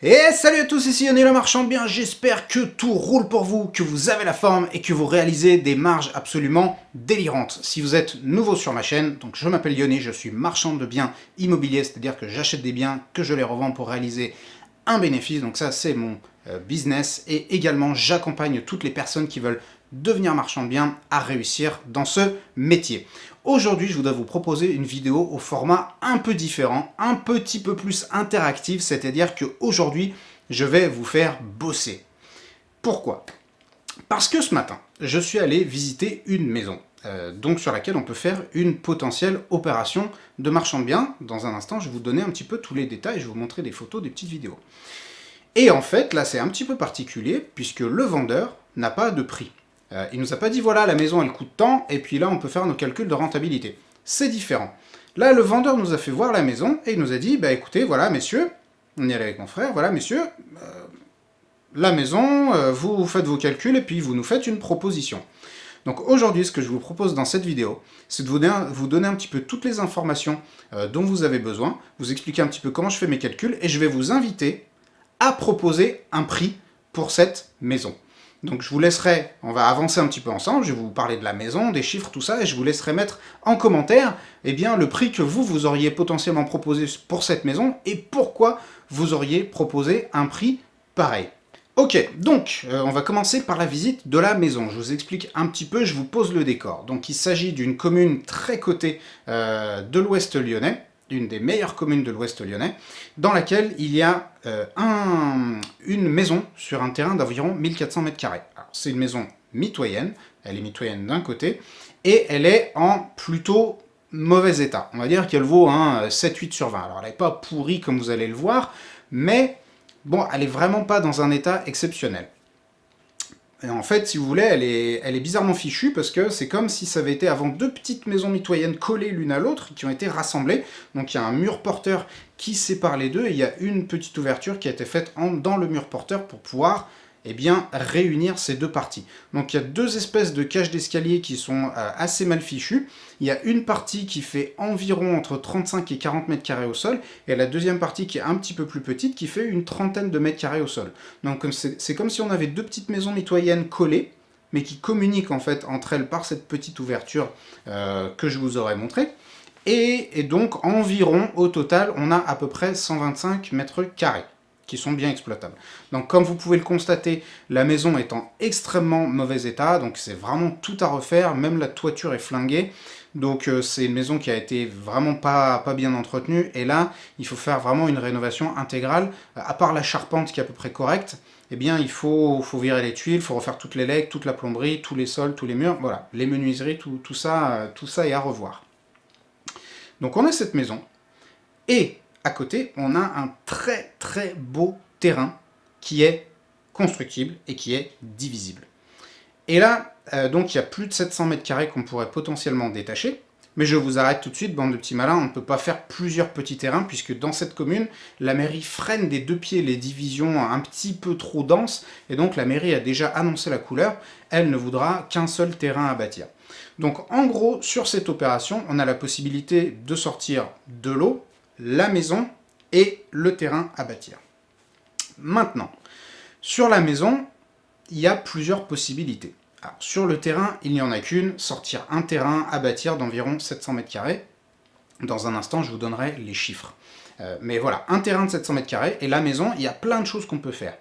Et salut à tous, ici Yoni le marchand de biens, j'espère que tout roule pour vous, que vous avez la forme et que vous réalisez des marges absolument délirantes. Si vous êtes nouveau sur ma chaîne, donc je m'appelle Yoni, je suis marchand de biens immobiliers, c'est-à-dire que j'achète des biens, que je les revends pour réaliser un bénéfice, donc ça c'est mon business, et également j'accompagne toutes les personnes qui veulent devenir marchand de biens à réussir dans ce métier. Aujourd'hui, je voudrais vous proposer une vidéo au format un peu différent, un petit peu plus interactif, c'est-à-dire qu'aujourd'hui, je vais vous faire bosser. Pourquoi? Parce que ce matin, je suis allé visiter une maison, donc sur laquelle on peut faire une potentielle opération de marchand de biens. Dans un instant, je vais vous donner un petit peu tous les détails, je vais vous montrer des photos, des petites vidéos. Et en fait, là, c'est un petit peu particulier, puisque le vendeur n'a pas de prix. Il nous a pas dit, voilà, la maison, elle coûte tant, et puis là, on peut faire nos calculs de rentabilité. C'est différent. Là, le vendeur nous a fait voir la maison, et il nous a dit, bah écoutez, voilà, messieurs, on y allait avec mon frère, voilà, messieurs, la maison, vous faites vos calculs, et puis vous nous faites une proposition. Donc aujourd'hui, ce que je vous propose dans cette vidéo, c'est de vous donner un petit peu toutes les informations dont vous avez besoin, vous expliquer un petit peu comment je fais mes calculs, et je vais vous inviter à proposer un prix pour cette maison. Donc je vous laisserai, on va avancer un petit peu ensemble, je vais vous parler de la maison, des chiffres, tout ça, et je vous laisserai mettre en commentaire le prix que vous auriez potentiellement proposé pour cette maison, et pourquoi vous auriez proposé un prix pareil. Ok, donc on va commencer par la visite de la maison. Je vous explique un petit peu, je vous pose le décor. Donc il s'agit d'une commune très cotée de l'Ouest lyonnais, une des meilleures communes de l'Ouest lyonnais, dans laquelle il y a une maison sur un terrain d'environ 1400 m². Alors c'est une maison mitoyenne, elle est mitoyenne d'un côté, et elle est en plutôt mauvais état. On va dire qu'elle vaut un 7-8 sur 20. Alors elle n'est pas pourrie comme vous allez le voir, mais bon, elle est vraiment pas dans un état exceptionnel. Et en fait, si vous voulez, elle est bizarrement fichue parce que c'est comme si ça avait été avant deux petites maisons mitoyennes collées l'une à l'autre qui ont été rassemblées. Donc il y a un mur porteur qui sépare les deux et il y a une petite ouverture qui a été faite dans le mur porteur pour pouvoir réunir ces deux parties. Donc il y a deux espèces de cages d'escalier qui sont assez mal fichues. Il y a une partie qui fait environ entre 35 et 40 m² au sol, et la deuxième partie qui est un petit peu plus petite qui fait une trentaine de mètres carrés au sol. Donc c'est comme si on avait deux petites maisons mitoyennes collées, mais qui communiquent en fait entre elles par cette petite ouverture que je vous aurais montrée. Et donc environ au total, on a à peu près 125 mètres carrés qui sont bien exploitables. Donc comme vous pouvez le constater, la maison est en extrêmement mauvais état, donc c'est vraiment tout à refaire, même la toiture est flinguée, donc c'est une maison qui a été vraiment pas bien entretenue, et là, il faut faire vraiment une rénovation intégrale, à part la charpente qui est à peu près correcte, eh bien il faut virer les tuiles, il faut refaire toutes les legs, toute la plomberie, tous les sols, tous les murs, voilà, les menuiseries, tout ça est à revoir. Donc on a cette maison, et à côté, on a un très très beau terrain qui est constructible et qui est divisible. Et là, donc il y a plus de 700 m² qu'on pourrait potentiellement détacher, mais je vous arrête tout de suite, bande de petits malins, on ne peut pas faire plusieurs petits terrains, puisque dans cette commune, la mairie freine des deux pieds les divisions un petit peu trop denses, et donc la mairie a déjà annoncé la couleur, elle ne voudra qu'un seul terrain à bâtir. Donc en gros, sur cette opération, on a la possibilité de sortir de l'eau, la maison et le terrain à bâtir. Maintenant, sur la maison, il y a plusieurs possibilités. Alors, sur le terrain, il n'y en a qu'une, sortir un terrain à bâtir d'environ 700 m². Dans un instant, je vous donnerai les chiffres. Mais voilà, un terrain de 700 m², et la maison, il y a plein de choses qu'on peut faire.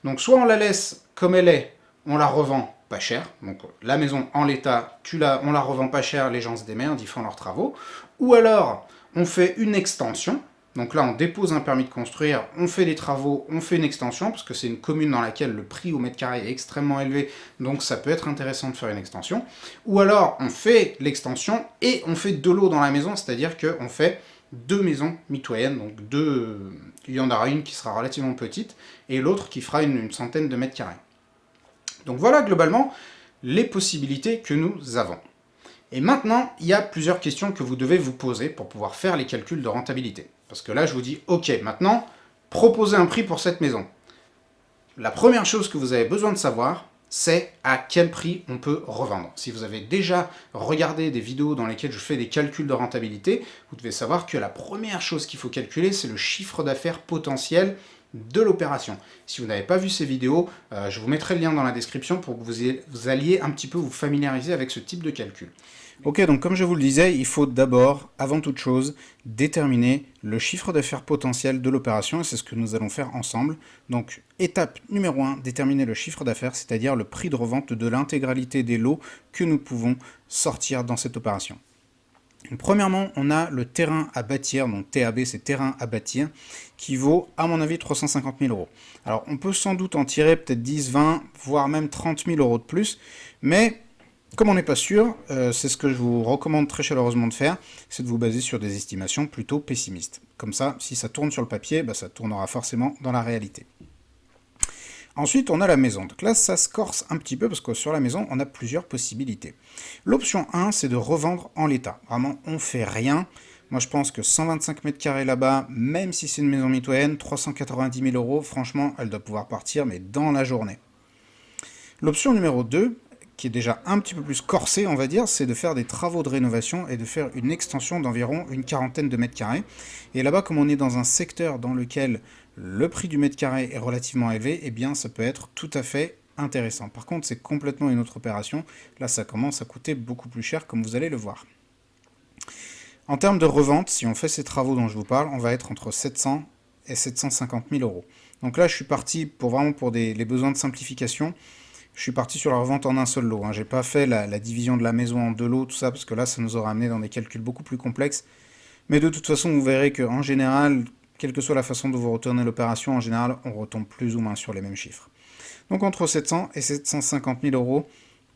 Donc soit on la laisse comme elle est, on la revend pas cher, donc la maison en l'état, on la revend pas cher, les gens se démerdent, ils font leurs travaux, ou alors on fait une extension, donc là on dépose un permis de construire, on fait les travaux, on fait une extension, parce que c'est une commune dans laquelle le prix au mètre carré est extrêmement élevé, donc ça peut être intéressant de faire une extension, ou alors on fait l'extension et on fait de l'eau dans la maison, c'est-à-dire qu'on fait deux maisons mitoyennes, donc il y en aura une qui sera relativement petite, et l'autre qui fera une centaine de mètres carrés. Donc voilà globalement les possibilités que nous avons. Et maintenant, il y a plusieurs questions que vous devez vous poser pour pouvoir faire les calculs de rentabilité. Parce que là, je vous dis, ok, maintenant, proposez un prix pour cette maison. La première chose que vous avez besoin de savoir, c'est à quel prix on peut revendre. Si vous avez déjà regardé des vidéos dans lesquelles je fais des calculs de rentabilité, vous devez savoir que la première chose qu'il faut calculer, c'est le chiffre d'affaires potentiel de l'opération. Si vous n'avez pas vu ces vidéos, je vous mettrai le lien dans la description pour que vous alliez un petit peu vous familiariser avec ce type de calcul. Ok, donc comme je vous le disais, il faut d'abord, avant toute chose, déterminer le chiffre d'affaires potentiel de l'opération, et c'est ce que nous allons faire ensemble. Donc, étape numéro 1, déterminer le chiffre d'affaires, c'est-à-dire le prix de revente de l'intégralité des lots que nous pouvons sortir dans cette opération. Premièrement, on a le terrain à bâtir, donc TAB, c'est terrain à bâtir, qui vaut, à mon avis, 350 000 euros. Alors, on peut sans doute en tirer peut-être 10, 20, voire même 30 000 euros de plus, mais comme on n'est pas sûr, c'est ce que je vous recommande très chaleureusement de faire, c'est de vous baser sur des estimations plutôt pessimistes. Comme ça, si ça tourne sur le papier, ça tournera forcément dans la réalité. Ensuite, on a la maison. Donc là, ça se corse un petit peu parce que sur la maison, on a plusieurs possibilités. L'option 1, c'est de revendre en l'état. Vraiment, on fait rien. Moi, je pense que 125 mètres carrés là-bas, même si c'est une maison mitoyenne, 390 000 euros, franchement, elle doit pouvoir partir, mais dans la journée. L'option numéro 2, qui est déjà un petit peu plus corsée, on va dire, c'est de faire des travaux de rénovation et de faire une extension d'environ une quarantaine de mètres carrés. Et là-bas, comme on est dans un secteur dans lequel le prix du mètre carré est relativement élevé, eh bien, ça peut être tout à fait intéressant. Par contre, c'est complètement une autre opération. Là, ça commence à coûter beaucoup plus cher, comme vous allez le voir. En termes de revente, si on fait ces travaux dont je vous parle, on va être entre 700 et 750 000 euros. Donc là, je suis parti pour les besoins de simplification. Je suis parti sur la revente en un seul lot. Je n'ai pas fait la division de la maison en 2 lots, tout ça, parce que là, ça nous aura amené dans des calculs beaucoup plus complexes. Mais de toute façon, vous verrez qu'en général, quelle que soit la façon dont vous retournez l'opération, en général, on retombe plus ou moins sur les mêmes chiffres. Donc entre 700 et 750 000 euros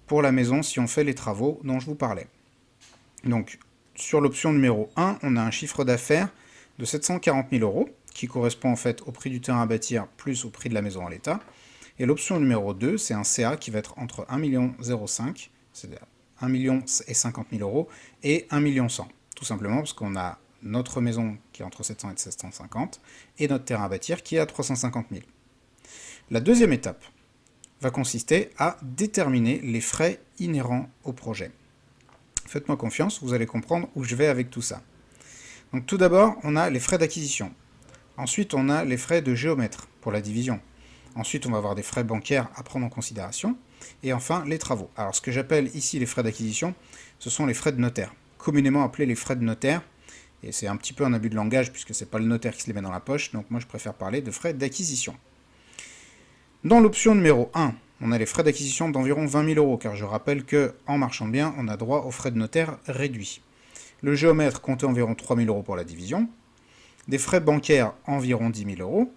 pour la maison si on fait les travaux dont je vous parlais. Donc, sur l'option numéro 1, on a un chiffre d'affaires de 740 000 euros, qui correspond en fait au prix du terrain à bâtir plus au prix de la maison en l'état. Et l'option numéro 2, c'est un CA qui va être entre 1,05 million, c'est-à-dire 1,050 000 euros, et 1,1 million. Tout simplement parce qu'on a notre maison qui est entre 700 et 750, et notre terrain à bâtir qui est à 350 000. La deuxième étape va consister à déterminer les frais inhérents au projet. Faites-moi confiance, vous allez comprendre où je vais avec tout ça. Donc tout d'abord, on a les frais d'acquisition. Ensuite, on a les frais de géomètre pour la division. Ensuite, on va avoir des frais bancaires à prendre en considération. Et enfin, les travaux. Alors, ce que j'appelle ici les frais d'acquisition, ce sont les frais de notaire, communément appelés les frais de notaire. Et c'est un petit peu un abus de langage, puisque ce n'est pas le notaire qui se les met dans la poche, donc moi je préfère parler de frais d'acquisition. Dans l'option numéro 1, on a les frais d'acquisition d'environ 20 000 euros, car je rappelle qu'en marchand de biens, on a droit aux frais de notaire réduits. Le géomètre comptait environ 3 000 euros pour la division, des frais bancaires environ 10 000 euros,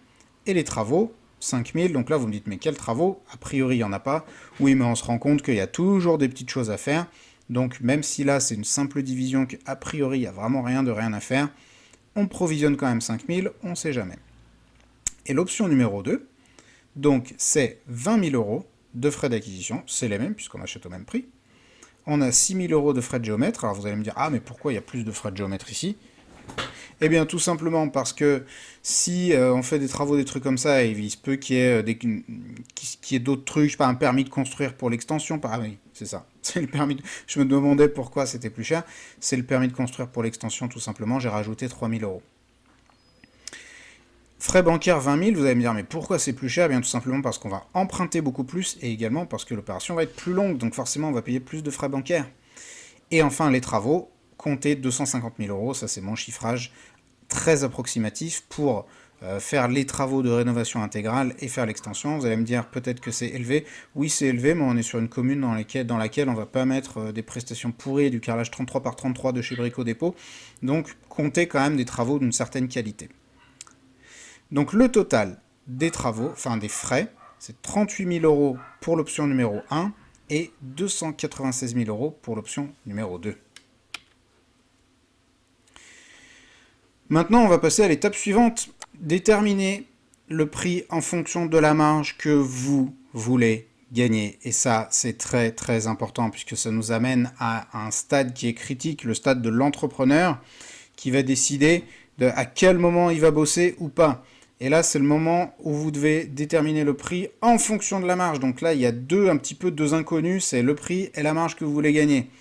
et les travaux, 5 000, donc là vous me dites mais quels travaux? A priori il n'y en a pas. Oui, mais on se rend compte qu'il y a toujours des petites choses à faire, donc même si là c'est une simple division qu'a priori il n'y a vraiment rien à faire, on provisionne quand même 5 000, on ne sait jamais. Et l'option numéro 2, donc c'est 20 000 euros de frais d'acquisition, c'est les mêmes puisqu'on achète au même prix. On a 6 000 euros de frais de géomètre, alors vous allez me dire ah mais pourquoi il y a plus de frais de géomètre ici? Eh bien, tout simplement parce que si on fait des travaux, des trucs comme ça, il se peut qu'il y ait, d'autres trucs, je sais pas, un permis de construire pour l'extension. Ah oui, c'est ça. C'est le permis. Je me demandais pourquoi c'était plus cher. C'est le permis de construire pour l'extension, tout simplement. J'ai rajouté 3 000 euros. Frais bancaires 20 000, vous allez me dire, mais pourquoi c'est plus cher? Eh bien, tout simplement parce qu'on va emprunter beaucoup plus et également parce que l'opération va être plus longue. Donc, forcément, on va payer plus de frais bancaires. Et enfin, les travaux. Compter 250 000 euros, ça c'est mon chiffrage très approximatif pour faire les travaux de rénovation intégrale et faire l'extension. Vous allez me dire peut-être que c'est élevé. Oui, c'est élevé, mais on est sur une commune dans laquelle on ne va pas mettre des prestations pourries, du carrelage 33 par 33 de chez Brico Dépôt. Donc, comptez quand même des travaux d'une certaine qualité. Donc, le total des travaux, enfin des frais, c'est 38 000 euros pour l'option numéro 1 et 296 000 euros pour l'option numéro 2. Maintenant, on va passer à l'étape suivante. Déterminer le prix en fonction de la marge que vous voulez gagner. Et ça, c'est très très important puisque ça nous amène à un stade qui est critique, le stade de l'entrepreneur qui va décider à quel moment il va bosser ou pas. Et là, c'est le moment où vous devez déterminer le prix en fonction de la marge. Donc là, il y a un petit peu deux inconnus, c'est le prix et la marge que vous voulez gagner.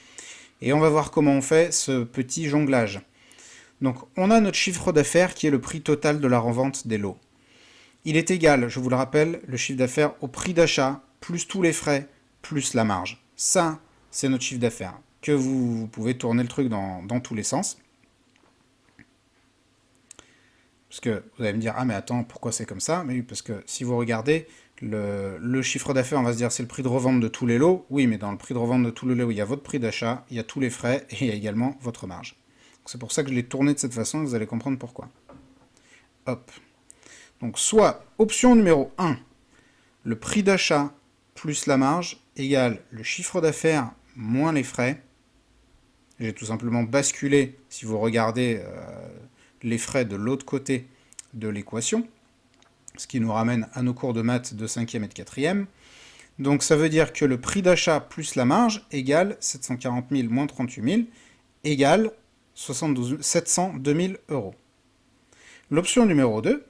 Et on va voir comment on fait ce petit jonglage. Donc, on a notre chiffre d'affaires qui est le prix total de la revente des lots. il est égal, je vous le rappelle, le chiffre d'affaires au prix d'achat, plus tous les frais, plus la marge. Ça, c'est notre chiffre d'affaires. Que vous pouvez tourner le truc dans tous les sens. Parce que vous allez me dire, ah mais attends, pourquoi c'est comme ça? Mais oui, parce que si vous regardez, le chiffre d'affaires, on va se dire, c'est le prix de revente de tous les lots. Oui, mais dans le prix de revente de tous les lots, il y a votre prix d'achat, il y a tous les frais, et il y a également votre marge. C'est pour ça que je l'ai tourné de cette façon, et vous allez comprendre pourquoi. Hop. Donc soit option numéro 1, le prix d'achat plus la marge égale le chiffre d'affaires moins les frais. J'ai tout simplement basculé, si vous regardez les frais de l'autre côté de l'équation, ce qui nous ramène à nos cours de maths de 5e et de 4e. Donc ça veut dire que le prix d'achat plus la marge égale 740 000 moins 38 000 égale 702 000 euros. L'option numéro 2,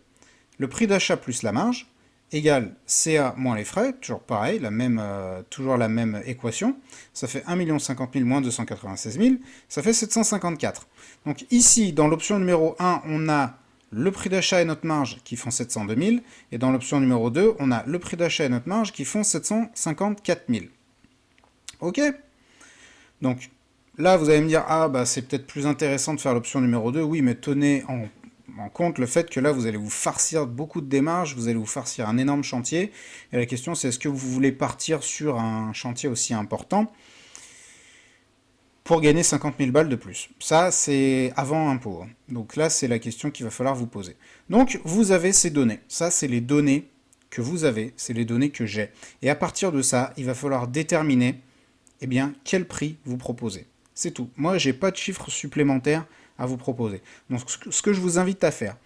le prix d'achat plus la marge égale CA moins les frais, toujours pareil, toujours la même équation, ça fait 1 050 000 moins 296 000, ça fait 754. Donc ici, dans l'option numéro 1, on a le prix d'achat et notre marge qui font 702 000, et dans l'option numéro 2, on a le prix d'achat et notre marge qui font 754 000. Ok? Donc là, vous allez me dire, ah bah c'est peut-être plus intéressant de faire l'option numéro 2, oui, mais tenez en compte le fait que là, vous allez vous farcir beaucoup de démarches, vous allez vous farcir un énorme chantier, et la question c'est est-ce que vous voulez partir sur un chantier aussi important pour gagner 50 000 balles de plus. Ça, c'est avant impôt. Donc là, c'est la question qu'il va falloir vous poser. Donc, vous avez ces données. Ça, c'est les données que vous avez, c'est les données que j'ai. Et à partir de ça, il va falloir déterminer, eh bien, quel prix vous proposez. C'est tout. Moi, j'ai pas de chiffres supplémentaires à vous proposer. Donc, ce que je vous invite à faire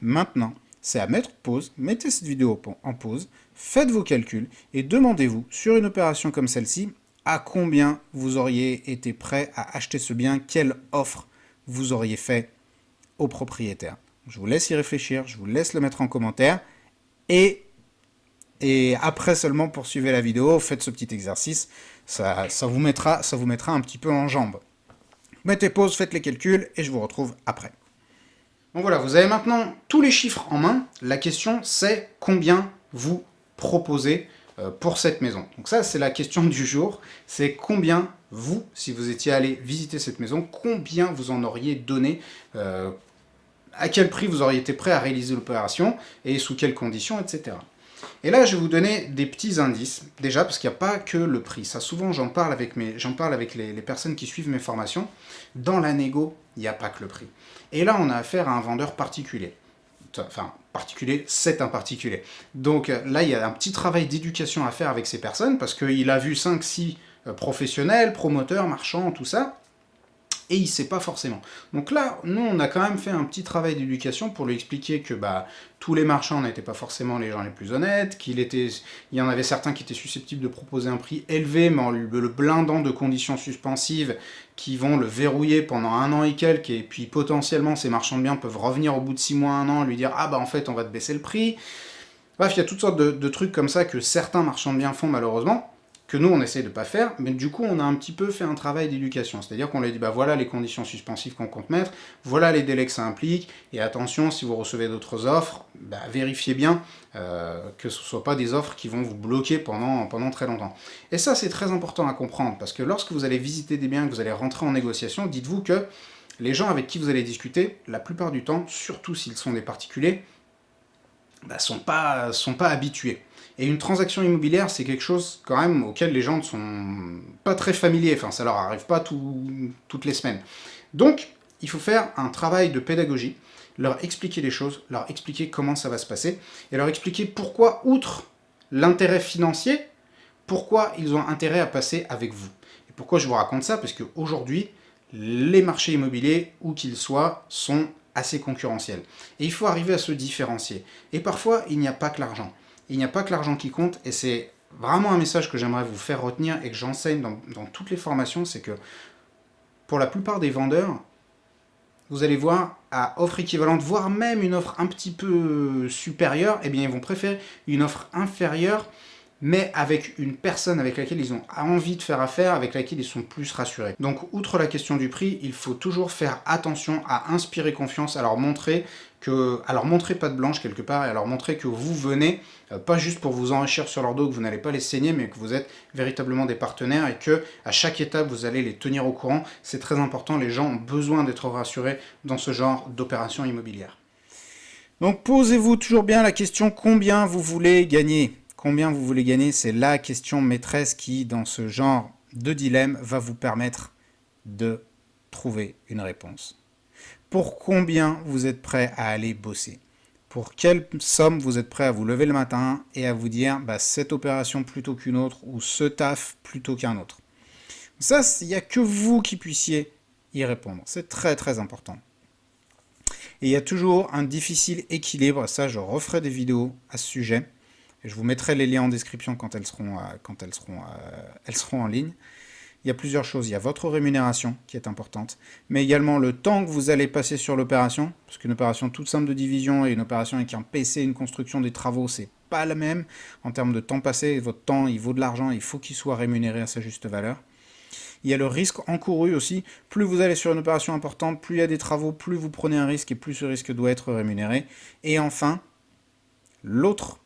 maintenant, c'est à mettre pause, mettez cette vidéo en pause, faites vos calculs et demandez-vous, sur une opération comme celle-ci, à combien vous auriez été prêt à acheter ce bien, quelle offre vous auriez fait au propriétaire. Je vous laisse y réfléchir, je vous laisse le mettre en commentaire, et après seulement poursuivez la vidéo, faites ce petit exercice, ça vous mettra un petit peu en jambes. Mettez pause, faites les calculs, et je vous retrouve après. Donc voilà, vous avez maintenant tous les chiffres en main, la question c'est combien vous proposez pour cette maison. Donc ça, c'est la question du jour. C'est combien vous, si vous étiez allé visiter cette maison, combien vous en auriez donné, à quel prix vous auriez été prêt à réaliser l'opération, et sous quelles conditions, etc. Et là, je vais vous donner des petits indices, déjà, parce qu'il n'y a pas que le prix. Ça, souvent, j'en parle avec les personnes qui suivent mes formations. Dans la négo, il n'y a pas que le prix. Et là, on a affaire à un vendeur particulier. Enfin, particulier, c'est un particulier. Donc là, il y a un petit travail d'éducation à faire avec ces personnes, parce qu'il a vu 5-6 professionnels, promoteurs, marchands, tout ça, et il ne sait pas forcément. Donc là, nous, on a quand même fait un petit travail d'éducation pour lui expliquer que tous les marchands n'étaient pas forcément les gens les plus honnêtes, il y en avait certains qui étaient susceptibles de proposer un prix élevé, mais en le blindant de conditions suspensives qui vont le verrouiller pendant 1 an et quelques, et puis potentiellement ces marchands de biens peuvent revenir au bout de 6 mois, 1 an, lui dire « Ah bah en fait, on va te baisser le prix ». Bref, il y a toutes sortes de trucs comme ça que certains marchands de biens font malheureusement, que nous on essaie de ne pas faire, mais du coup on a un petit peu fait un travail d'éducation, c'est-à-dire qu'on lui a dit voilà les conditions suspensives qu'on compte mettre, voilà les délais que ça implique, et attention, si vous recevez d'autres offres, vérifiez bien que ce ne soit pas des offres qui vont vous bloquer pendant très longtemps. Et ça c'est très important à comprendre, parce que lorsque vous allez visiter des biens, que vous allez rentrer en négociation, dites-vous que les gens avec qui vous allez discuter, la plupart du temps, surtout s'ils sont des particuliers, sont pas habitués. Et une transaction immobilière, c'est quelque chose quand même auquel les gens ne sont pas très familiers, enfin ça leur arrive pas toutes les semaines. Donc, il faut faire un travail de pédagogie, leur expliquer les choses, leur expliquer comment ça va se passer, et leur expliquer pourquoi, outre l'intérêt financier, pourquoi ils ont intérêt à passer avec vous. Et pourquoi je vous raconte ça? Parce qu'aujourd'hui, les marchés immobiliers, où qu'ils soient, sont assez concurrentiels. Et il faut arriver à se différencier. Et parfois, il n'y a pas que l'argent. Il n'y a pas que l'argent qui compte, et c'est vraiment un message que j'aimerais vous faire retenir et que j'enseigne dans toutes les formations, c'est que pour la plupart des vendeurs, vous allez voir, à offre équivalente, voire même une offre un petit peu supérieure, eh bien ils vont préférer une offre inférieure mais avec une personne avec laquelle ils ont envie de faire affaire, avec laquelle ils sont plus rassurés. Donc, outre la question du prix, il faut toujours faire attention à inspirer confiance, à leur montrer pas de blanche quelque part, et à leur montrer que vous venez, pas juste pour vous enrichir sur leur dos, que vous n'allez pas les saigner, mais que vous êtes véritablement des partenaires et que à chaque étape, vous allez les tenir au courant. C'est très important, les gens ont besoin d'être rassurés dans ce genre d'opération immobilière. Donc, posez-vous toujours bien la question combien vous voulez gagner. Combien vous voulez gagner, c'est la question maîtresse qui, dans ce genre de dilemme, va vous permettre de trouver une réponse. Pour combien vous êtes prêt à aller bosser? Pour quelle somme vous êtes prêt à vous lever le matin et à vous dire cette opération plutôt qu'une autre ou ce taf plutôt qu'un autre? Ça, il n'y a que vous qui puissiez y répondre. C'est très très important. Et il y a toujours un difficile équilibre, ça je referai des vidéos à ce sujet. Et je vous mettrai les liens en description quand elles seront en ligne. Il y a plusieurs choses. Il y a votre rémunération qui est importante, mais également le temps que vous allez passer sur l'opération, parce qu'une opération toute simple de division et une opération avec un PC, une construction des travaux, c'est pas la même en termes de temps passé. Votre temps, il vaut de l'argent, il faut qu'il soit rémunéré à sa juste valeur. Il y a le risque encouru aussi. Plus vous allez sur une opération importante, plus il y a des travaux, plus vous prenez un risque et plus ce risque doit être rémunéré. Et enfin, l'autre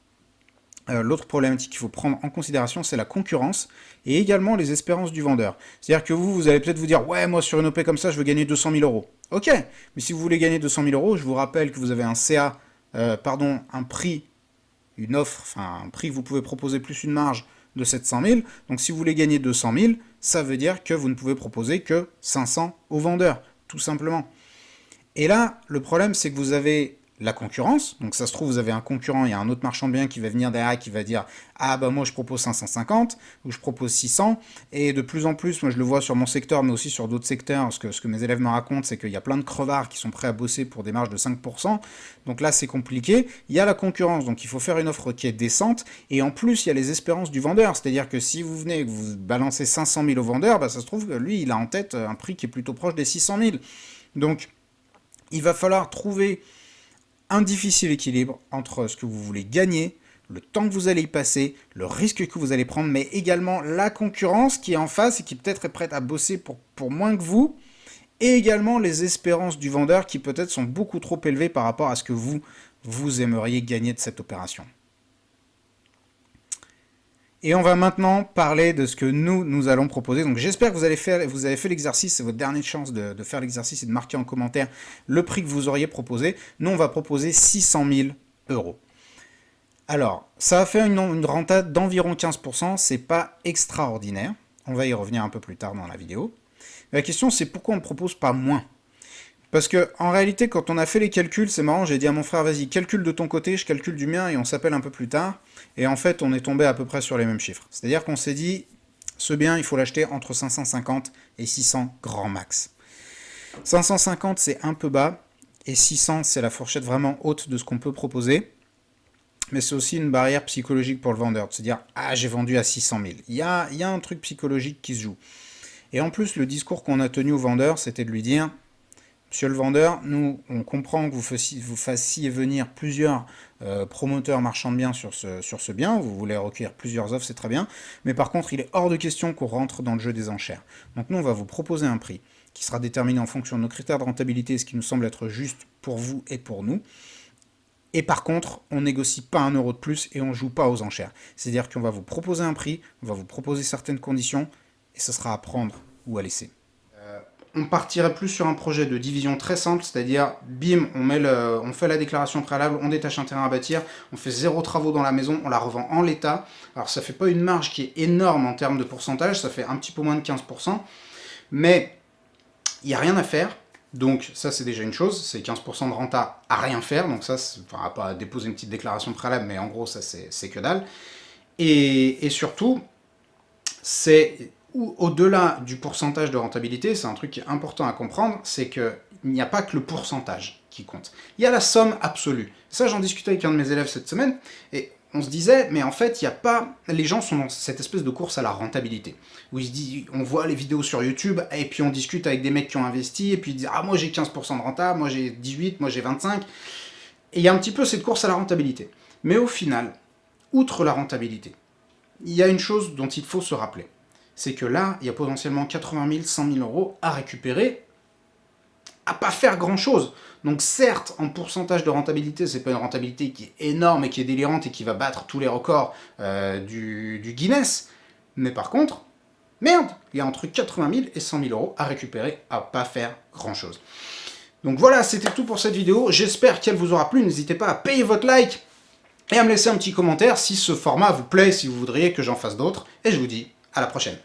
problématique qu'il faut prendre en considération, c'est la concurrence et également les espérances du vendeur. C'est-à-dire que vous allez peut-être vous dire « Ouais, moi sur une OP comme ça, je veux gagner 200 000 euros. » Ok, mais si vous voulez gagner 200 000 euros, je vous rappelle que vous avez un prix, une offre, enfin un prix que vous pouvez proposer plus une marge de 700 000. Donc si vous voulez gagner 200 000, ça veut dire que vous ne pouvez proposer que 500 au vendeur, tout simplement. Et là, le problème, c'est que vous avez la concurrence. Donc ça se trouve, vous avez un concurrent, il y a un autre marchand de biens qui va venir derrière, qui va dire « Ah bah moi je propose 550 » ou « Je propose 600 ». Et de plus en plus, moi je le vois sur mon secteur, mais aussi sur d'autres secteurs, ce que mes élèves me racontent, c'est qu'il y a plein de crevards qui sont prêts à bosser pour des marges de 5%. Donc là, c'est compliqué. Il y a la concurrence, donc il faut faire une offre qui est décente. Et en plus, il y a les espérances du vendeur. C'est-à-dire que si vous venez et que vous balancez 500 000 au vendeur, bah, ça se trouve que lui, il a en tête un prix qui est plutôt proche des 600 000. Donc, il va falloir trouver un difficile équilibre entre ce que vous voulez gagner, le temps que vous allez y passer, le risque que vous allez prendre, mais également la concurrence qui est en face et qui peut-être est prête à bosser pour moins que vous, et également les espérances du vendeur qui peut-être sont beaucoup trop élevées par rapport à ce que vous aimeriez gagner de cette opération. Et on va maintenant parler de ce que nous allons proposer. Donc j'espère que vous avez fait l'exercice, c'est votre dernière chance de faire l'exercice et de marquer en commentaire le prix que vous auriez proposé. Nous, on va proposer 600 000 euros. Alors, ça va faire une renta d'environ 15%, c'est pas extraordinaire. On va y revenir un peu plus tard dans la vidéo. La question, c'est pourquoi on ne propose pas moins ? Parce que en réalité, quand on a fait les calculs, c'est marrant, j'ai dit à mon frère, vas-y, calcule de ton côté, je calcule du mien, et on s'appelle un peu plus tard. Et en fait, on est tombé à peu près sur les mêmes chiffres. C'est-à-dire qu'on s'est dit, ce bien, il faut l'acheter entre 550 et 600 grand max. 550, c'est un peu bas, et 600, c'est la fourchette vraiment haute de ce qu'on peut proposer. Mais c'est aussi une barrière psychologique pour le vendeur, de se dire, ah, j'ai vendu à 600 000. Il y a un truc psychologique qui se joue. Et en plus, le discours qu'on a tenu au vendeur, c'était de lui dire, monsieur le vendeur, nous, on comprend que vous fassiez venir plusieurs promoteurs marchands de biens sur ce bien, vous voulez recueillir plusieurs offres, c'est très bien, mais par contre, il est hors de question qu'on rentre dans le jeu des enchères. Donc nous, on va vous proposer un prix qui sera déterminé en fonction de nos critères de rentabilité, ce qui nous semble être juste pour vous et pour nous. Et par contre, on négocie pas 1 euro de plus et on joue pas aux enchères. C'est-à-dire qu'on va vous proposer un prix, on va vous proposer certaines conditions, et ce sera à prendre ou à laisser. On partirait plus sur un projet de division très simple, c'est-à-dire, bim, on fait la déclaration préalable, on détache un terrain à bâtir, on fait 0 travaux dans la maison, on la revend en l'état. Alors ça fait pas une marge qui est énorme en termes de pourcentage, ça fait un petit peu moins de 15%, mais il n'y a rien à faire. Donc ça c'est déjà une chose, c'est 15% de renta à rien faire, donc ça, enfin, à pas déposer une petite déclaration préalable, mais en gros ça c'est que dalle. Et surtout, c'est au-delà du pourcentage de rentabilité, c'est un truc qui est important à comprendre, c'est qu'il n'y a pas que le pourcentage qui compte. Il y a la somme absolue. Ça j'en discutais avec un de mes élèves cette semaine, et on se disait, mais en fait, il n'y a pas... Les gens sont dans cette espèce de course à la rentabilité, où ils se disent, on voit les vidéos sur YouTube, et puis on discute avec des mecs qui ont investi, et puis ils disent, ah moi j'ai 15% de renta, moi j'ai 18, moi j'ai 25, et il y a un petit peu cette course à la rentabilité. Mais au final, outre la rentabilité, il y a une chose dont il faut se rappeler. C'est que là, il y a potentiellement 80 000, 100 000 euros à récupérer, à pas faire grand-chose. Donc certes, en pourcentage de rentabilité, c'est pas une rentabilité qui est énorme et qui est délirante et qui va battre tous les records du Guinness, mais par contre, merde, il y a entre 80 000 et 100 000 euros à récupérer, à pas faire grand-chose. Donc voilà, c'était tout pour cette vidéo. J'espère qu'elle vous aura plu. N'hésitez pas à payer votre like et à me laisser un petit commentaire si ce format vous plaît, si vous voudriez que j'en fasse d'autres. Et je vous dis à la prochaine.